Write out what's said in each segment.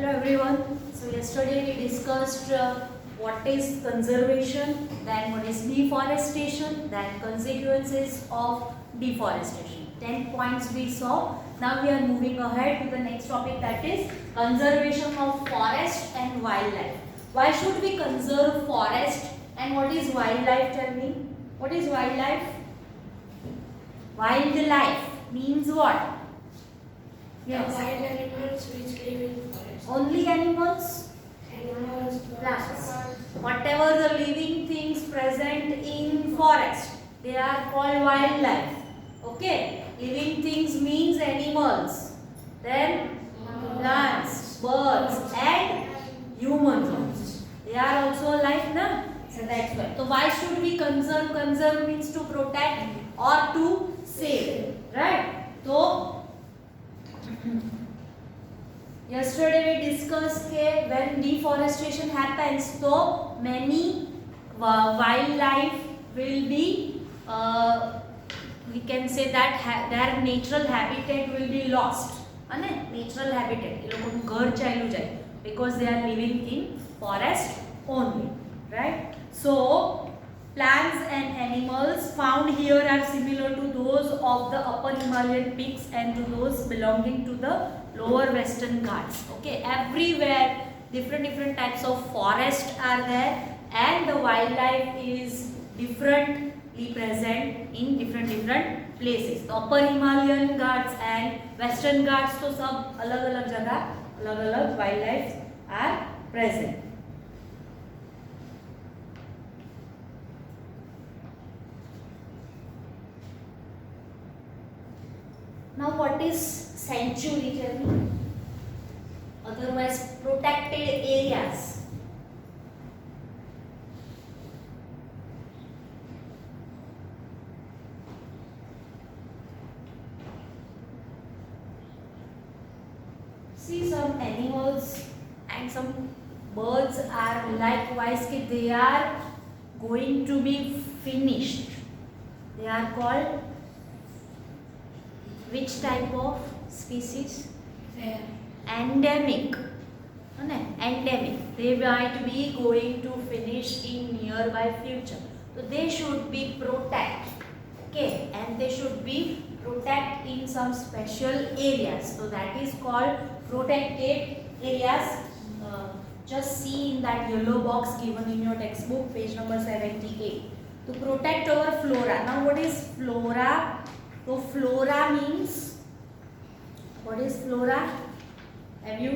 Hello everyone. So yesterday we discussed what is conservation, then what is deforestation, then consequences of deforestation. 10 points we saw. Now we are moving ahead to the next topic, that is conservation of forest and wildlife. Why should we conserve forest and what is wildlife? Tell me. What is wildlife? Wildlife means what? Yes. Wild animals which live in forest. Only animals? Animals, Plants. Whatever the living things present in forest, they are called wildlife. Okay? Living things means animals. Then plants, birds and humans. They are also alive, na? So that's why. So why should we conserve? Conserve means to protect or to save. Right? So yesterday we discussed that when deforestation happens, so many wildlife will be, we can say that their natural habitat will be lost. Natural habitat, એ લોકોનું ઘર ચાલ્યું જાય because they are living in forest only, right? So plants and animals found here are similar to those of the upper Himalayan peaks and to those belonging to the lower Western Ghats. Okay, everywhere different types of forest are there and the wildlife is differently present in different places. The upper Himalayan Ghats and Western Ghats, so सब अलग-अलग जगह अलग-अलग wildlife are present. Now what is sanctuary? Tell me. Otherwise protected areas. See, some animals and some birds are likewise, they are going to be finished. They are called which type of species? Fair. Endemic. Endemic. They might be going to finish in nearby future. So they should be protected. Okay, and they should be protected in some special areas. So that is called protected areas. Just see in that yellow box given in your textbook, page number 78. To protect our flora. Now what is flora? So flora means, what is flora? Have you?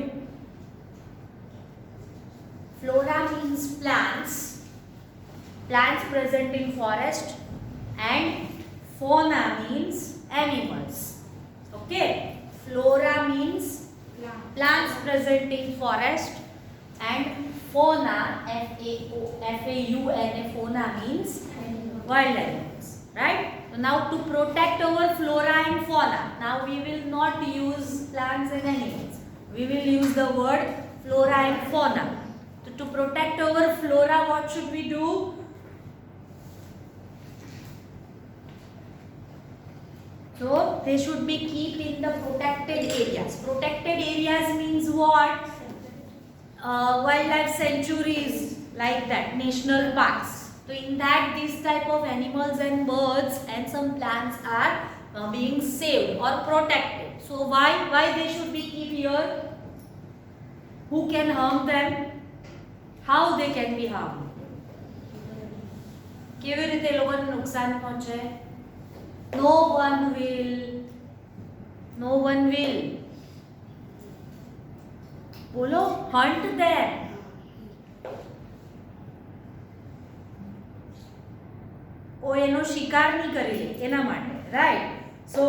Flora means plants present in forest, and fauna means animals. Okay, flora means plants present in forest and fauna, F-A-U-N-A, fauna means wild animals, right? So now to protect our flora and fauna, now we will not use plants and animals. We will use the word flora and fauna. So to protect our flora, what should we do? So they should be kept in the protected areas. Protected areas means what? Wildlife sanctuaries, like that, national parks. So in that, this type of animals and birds and some plants are being saved or protected. So why they should be kept here? Who can harm them? How they can be harmed? કેવી રીતે એ લોકોને નુકસાન પહોંચે? No one will બોલો, hunt them. એનો શિકાર નહીં કરી લે એના માટે, right? So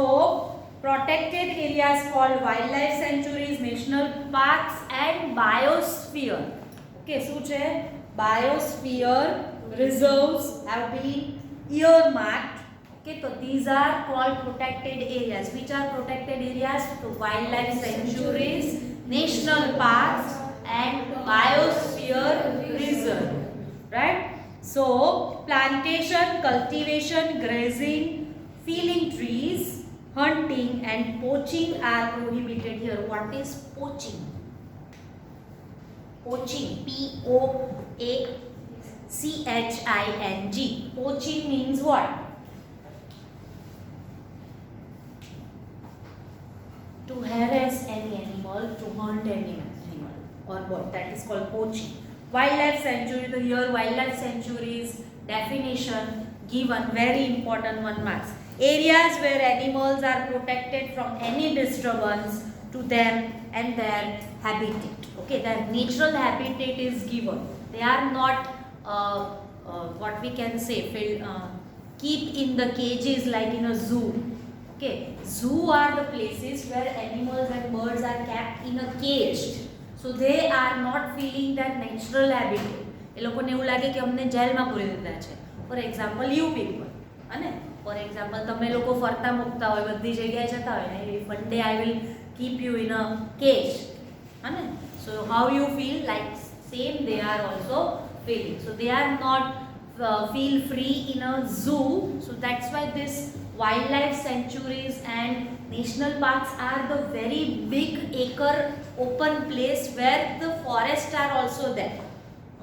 protected areas called wildlife sanctuaries, national parks and biosphere. Okay, શું છે? Biosphere reserves have been earmarked. Okay, so these are called protected areas. Which are protected areas? So wildlife sanctuaries, national parks and biosphere reserve, right? So plantation, cultivation, grazing, felling trees, hunting and poaching are prohibited here. What is poaching? Poaching. P-O-A-C-H-I-N-G. Poaching means what? To harass any animal, to hunt any animal or bird. That is called poaching. Wildlife sanctuary. So here wildlife sanctuaries definition given, very important 1 marks. Areas where animals are protected from any disturbance to them and their habitat. Okay, their natural habitat is given. They are not what we can say keep in the cages like in a zoo. Okay, zoo are the places where animals and birds are kept in a cage. So they are not feeling that natural habitat. એ લોકોને એવું લાગે કે અમને જેલમાં પૂરી દીધા છે. For example you people, અને for example તમે લોકો ફરતા મૂકતા હોય, બધી જગ્યાએ જતા હોય ને, one day I will keep you in a cage, અને so how you feel like same they are also feeling. So they are not feel free in a zoo. So that's why this wildlife sanctuaries and national parks are the very big acre open place where the forests are also there.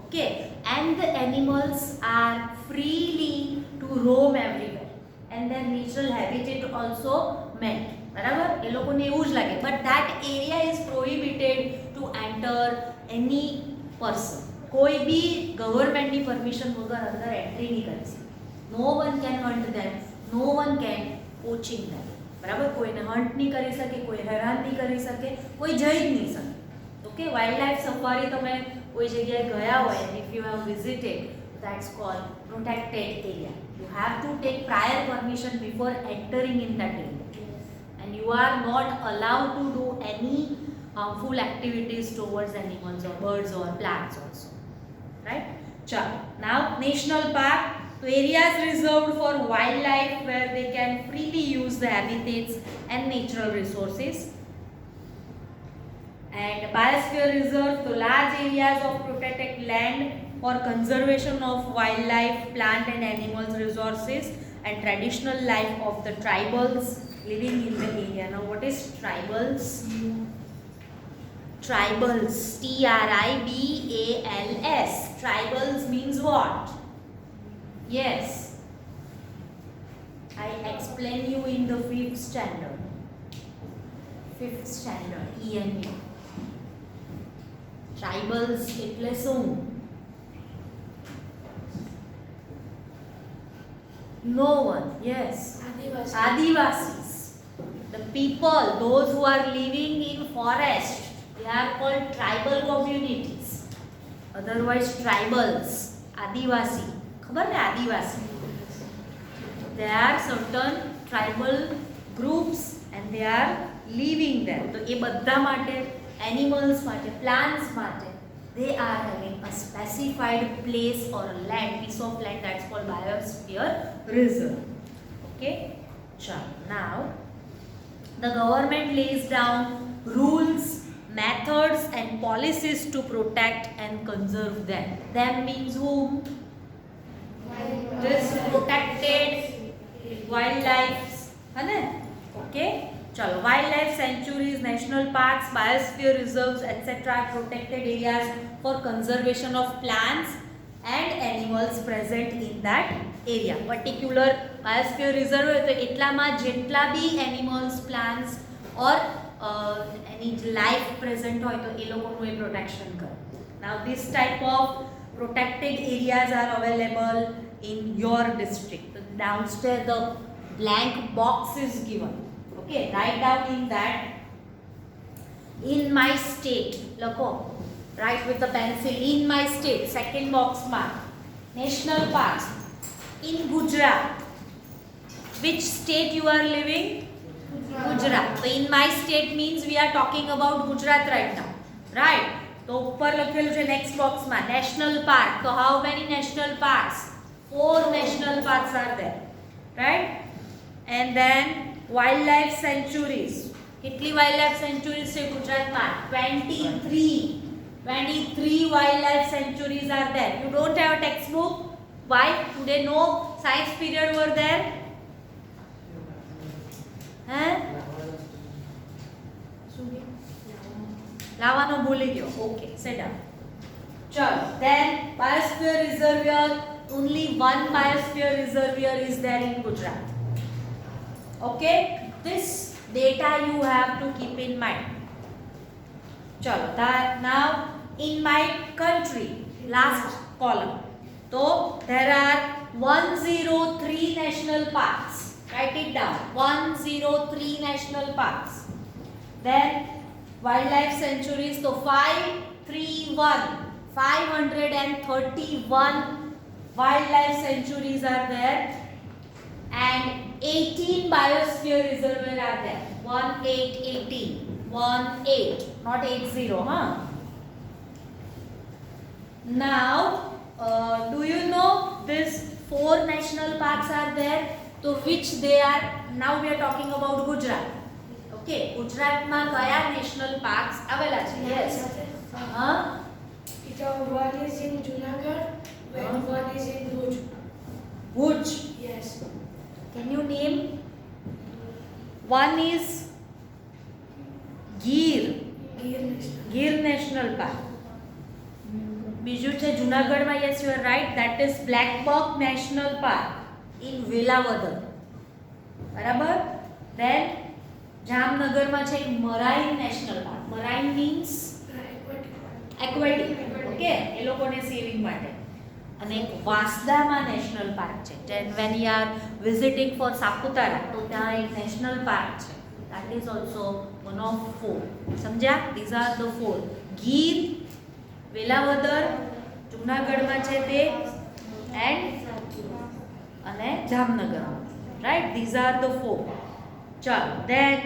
Okay, and the animals are freely to roam everywhere and their natural habitat also met. બરાબર, એ લોકોને એવું જ લાગે, but that area is prohibited to enter any person. કોઈ બી ગવર્મેન્ટની permission વગર અંદર entry નહીં કરી શકે. No one can hunt them, no one can poaching them. બરાબર, કોઈને હન્ટ નહીં કરી શકે, કોઈ હેરાન નહીં કરી શકે, કોઈ જઈ જ નહીં શકે. ઓકે, વાઇલ્ડ લાઈફ સફારી તમે કોઈ જગ્યાએ ગયા હોય, if you have visited, that's called protected area. You have to take prior permission before entering in that area, and you are not allowed to do any harmful activities towards animals or birds or plants also. Right? Now national park, so areas reserved for wildlife where they can freely use the habitats and natural resources. And biosphere reserve, so large areas of protected land for conservation of wildlife, plant and animals resources and traditional life of the tribals living in the area. Now what is tribals? Tribals, T-R-I-B-A-L-S. Tribals means what? Yes, I explain you in the 5th standard. 5th standard, ENU. Tribals એટલે શું? No one, yes. Adivasis. The people, those who are living in forest, they are called tribal communities. Otherwise tribals, Adivasi. ખબર ને આદિવાસી? There are certain tribal groups and they are living there. તો એ બધા માટે, animals માટે, plants માટે, they are having a specified place or a land, piece of land, that's called biosphere reserve. Okay, now the government lays down rules, methods and policies to protect and conserve them. Them means whom? This protected wildlife, है ना? Okay, चलो, wildlife sanctuaries, national parks, biosphere reserves, etc. are protected areas for conservation of plants and animals present in that area. Particular biosphere reserve तो એટલામાં જેટલા બી animals, plants or any life present હોય તો એ લોકોનું એ protection કરે. Now this type of protected areas are available in your district. So downstairs the blank box is given. Okay, write down in that, in my state, lako, write with a pencil, in my state, second box mark, national parks, in Gujarat. Which state you are living? Gujarat. So in my state means we are talking about Gujarat right now, right? So ઉપર લખેલું છે next box માં national park. So how many national parks? 4 national parks are there, right? And then wildlife sanctuaries. કેટલી wildlife sanctuaries છે ગુજરાતમાં? 23 wildlife sanctuaries are there. You don't have a textbook? Why? Today no science period were there? લાવવાનો ભૂલી ગયો. Okay, sit down. Chalo. Then biosphere reservoir. Only one biosphere reservoir is there in Gujarat. Okay. This data you have to keep in mind. Chalo. Now in my country, last column. So there are 103 national parks. Write it down. 103 national parks. Then wildlife sanctuaries. So 531 wildlife sanctuaries are there, and 18 biosphere reservoir are there. 18, not 80, huh? Now, do you know these 4 national parks are there? So which they are? Now we are talking about Gujarat. Okay, Gujarat માં કયા national parks આવેલા છે? Yes. One is in Junagadh and one is in Bhuj. Bhuj. Yes. Can you name? One is Gir. Gir National Park. બીજું છે જુનાગઢમાં. Yes, you are right. That is Black Buck National Park in Velavadar. બરાબર. Then જામનગરમાં છે marine national park. Marine means aquatic. Okay, એ લોકોને saving માટે. અને એક વાંસદામાં નેશનલ પાર્ક છે. Then when you are visiting for Saputara, તો ત્યાં એક નેશનલ પાર્ક છે. That is also one of 4. સમજ્યા? These are the 4. Gir, Velavadar, જૂનાગઢમાં છે તે, અને Jamnagar. Right? These are the 4. ચાલો. Then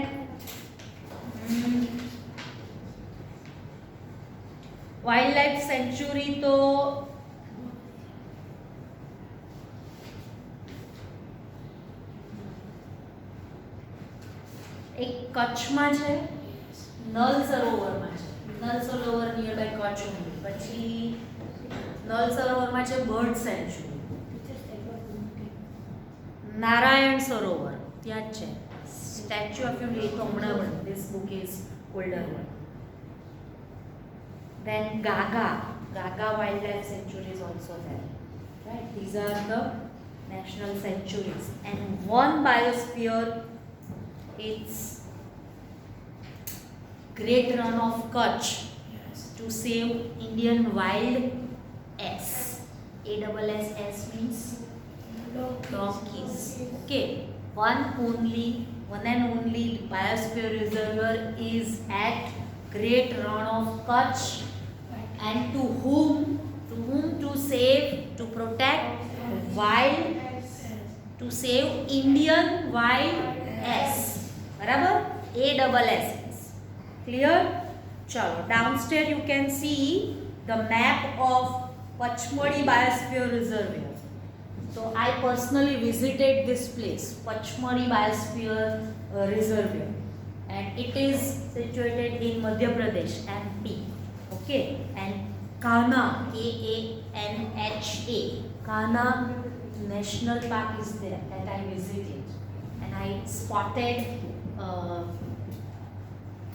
wildlife sanctuary તો એક કચ્છમાં છે, નલ સરોવરમાં છે. Nal Sarovar near by Kutch only. પછી નલ સરોવરમાં છે બર્ડ સેન્ચ્યુરી. નારાયણ સરોવર ત્યાં જ છે. સ્ટેચ્યુ ઓફ યુનિટી તો હમણાં પણ. This book is older one. Then Gaga Wildlife Sanctuary is also there. Right? These are the national sanctuaries. And one biosphere, it's Great Run of Kutch to save Indian wild S. ASS means donkeys. Okay. One and only biosphere reservoir is at Great Run of Kutch. And to whom to save, to protect wild, to save Indian wild S. बराबर? ASS. Clear? चलो. Downstairs you can see the map of Pachmadi Biosphere Reservoir. So I personally visited this place, Pachmadi Biosphere Reservoir, and it is situated in Madhya Pradesh, MP. Okay, and Kanha, Kanha, Kanha National Park is there that I visited, and I spotted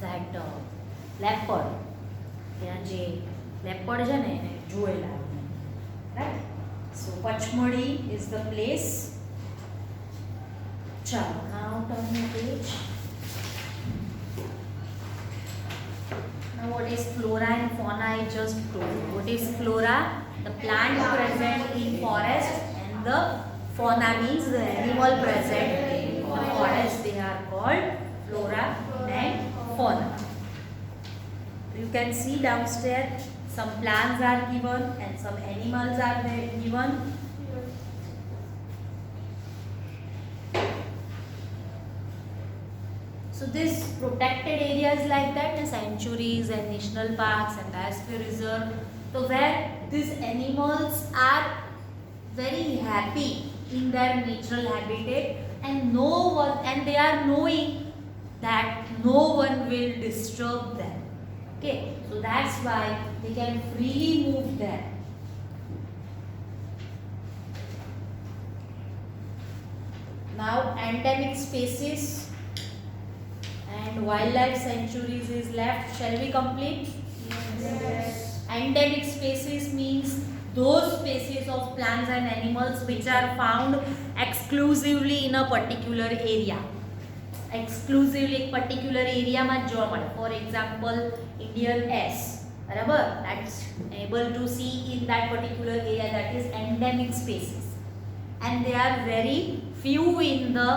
that leopard. ત્યાં જે leopard છે ને એને જોયેલા. Right? So Pachmadi is the place. Chalo, now turn the page. Now what is flora and fauna? I just told you. What is flora? The plant present in forest, and the fauna means the animal present in the forest. They are called flora and fauna. You can see downstairs some plants are given and some animals are given. So these protected areas like that, the sanctuaries and national parks and biosphere reserve, so where these animals are very happy in their natural habitat, and they are knowing that no one will disturb them. Okay, so that's why they can freely move there. Now endemic species and wildlife sanctuaries is left. Shall we complete? Yes. Endemic species means those species of plants and animals which are found exclusively in a particular area. Exclusively એક particular area માં જોવા મળે. For example, Indian ash, બરાબર, that's able to see in that particular area, that is endemic species, and they are very few in the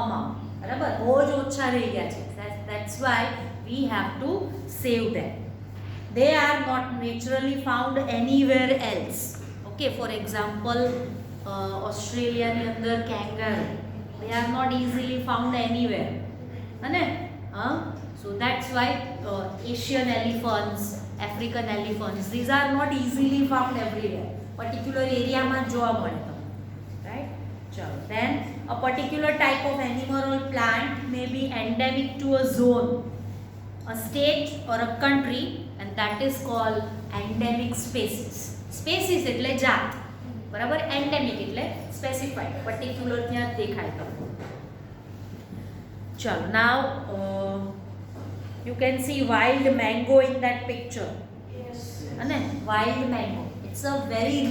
amount, બરાબર, બહુ જ ઓછા રહી ગયા છે. That's why we have to save them. They are not naturally found anywhere else. Okay, for example, Australia ની અંદર kangaroo, they are not easily found anywhere, है, so that's why Asian elephants, African elephants, these are not easily found everywhere. Particular area માં જોવા મળે તમને, right? ચલો, then a particular type of animal or plant may be endemic to a zone, a state or a country, and that is called endemic species. Species એટલે જાત, બરાબર, endemic એટલે specified, particular ત્યાં દેખાય તમને. ચલો, now you can see wild mango in that picture. Yes. And wild mango, it's a very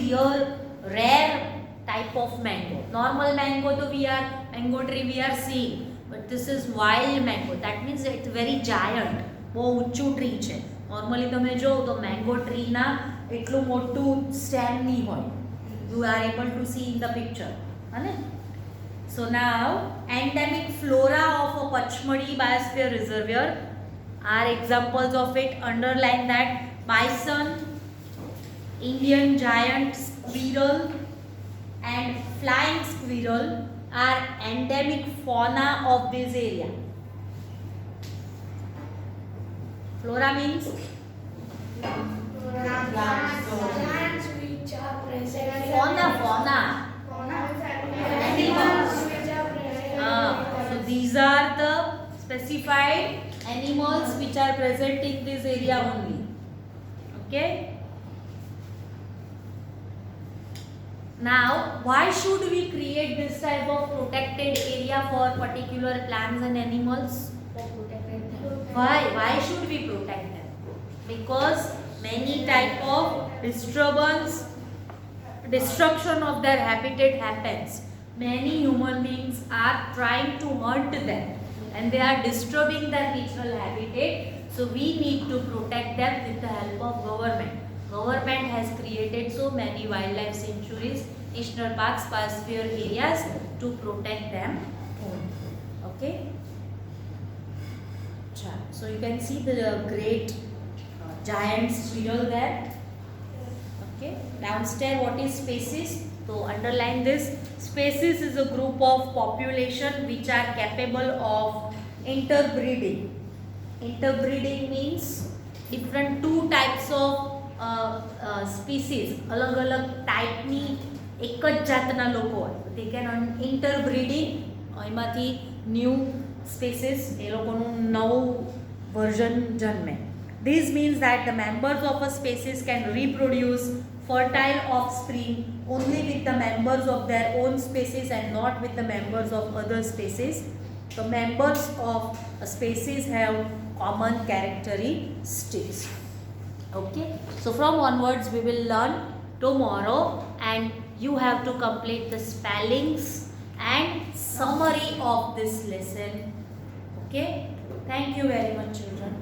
rare type of mango. Normal mango to mango tree we are seeing, but this is wild mango. That means it's very giant, બહુ ઊંચું tree છે. Normally તમે જો તો mango ટ્રીના એટલું મોટું stem નહીં હોય. You are able to see in the picture, અને so now endemic flora of a Pachmadi Biosphere Reservoir are examples of it. Underline that: bison, Indian giant squirrel, and flying squirrel are endemic fauna of this area. Flora means Plants which are present. fauna. Animals which are present. So these are the specified animals which are present in this area only. Okay. Now, why should we create this type of protected area for particular plants and animals? Why should we protect them? Because many type of destruction of their habitat happens. Many human beings are trying to hunt them and they are disturbing their natural habitat. So we need to protect them with the help of government. Government has created so many wildlife sanctuaries, national parks, biosphere areas to protect them only. Okay. So you can see the great giant squirrel there. Okay. Downstairs, what is species? So underline this: species is a group of population which are capable of interbreeding. Interbreeding means different two types of species, अलग अलग type ની એક જ જાતના લોકો હોય, they can interbreeding, એમાંથી new species એ લોકોનું નવું વર્ઝન જન્મે. This means that the members of a species can reproduce fertile offspring only with the members of their own species and not with the members of other species. The members of a species have common characteristics. Okay, so from onwards we will learn tomorrow, and you have to complete the spellings and summary of this lesson. Okay, thank you very much, children.